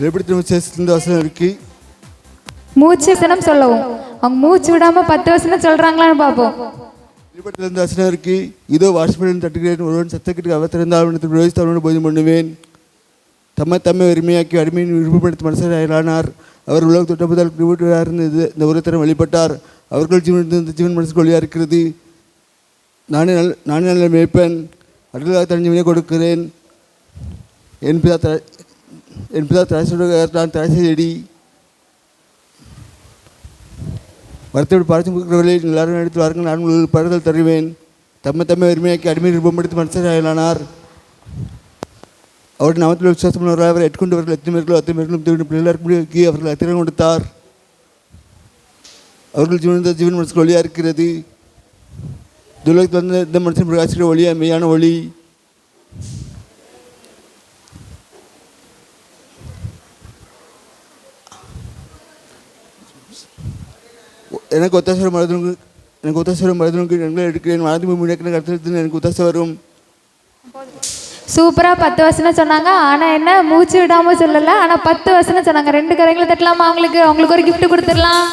வெளிப்படுத்தின விசேஷத்துல வசனம் இருக்கு. மூச்சு வசனம் சொல்லவும். அவங்க மூச்சு விடாம 10 வசனம் சொல்றாங்களான்னு பார்ப்போம். வெளிப்படுத்தின வசனம் இருக்கு. இதோ வாசற்படியில் தட்டுகிறேன், ஒருவன் சத்தக்கிட்டு அவர் திறந்தால் அவனிடத்தில் பிரவேசித்து அவனோடு போஜனம் பண்ணுவேன். தம்மை உரிமையாக்கி அடிமையின் விருப்பப்படுத்தி மனசரானார். அவர் உலக தொட்டப்பதால் விடுபட்டார். இந்த உலகத்தரம் வெளிப்பட்டார். அவர்கள் ஜீவன் மனசுக்கு ஒளியாக இருக்கிறது. நானே நல்ல மேய்ப்பன், அடுத்ததாக தனிஞ்சவனே கொடுக்கிறேன். என் பிதா திராட்சை செடி வருத்தப்பட்டு பார்த்து கொடுக்கிறவர்களை எல்லாரும் எடுத்து வாருங்கள், நான் உங்களுக்கு படுதல் தருவேன். தம்மை உரிமையாக்கி அடிமை விருப்பப்படுத்தி மனசரானார். அவருடைய நாமத்தில் விசுவாசம் உள்ளவர்கள் அவரை எட்கொண்டவர்கள் எத்தனை பேர்களும் பிள்ளைகளுக்கு அவர்கள் அத்திரம் கொடுத்தார். அவர்கள் ஜீவன் மனசுக்கு ஒளியாக இருக்கிறது. துலகத்தில் வந்து இந்த மனுஷன் பிரகாசிக்கிற ஒளியா மெய்யான ஒளி. எனக்கு ஒத்தாசரம் மருதனுக்கு நன்மை எடுக்கிறேன். வாழ்ந்து முன்னேற்ற கருத்து எனக்கு ஒத்தாசை வரும். சூப்பரா 10 வசனம் சொன்னாங்க. ஆனா என்ன மூச்சு விடாம சொல்லல. ஆனா 10 வசனம் சொன்னாங்க. 2 கரங்களை தட்டலாமா? அவங்களுக்கு ஒரு gift கொடுத்துடலாம்.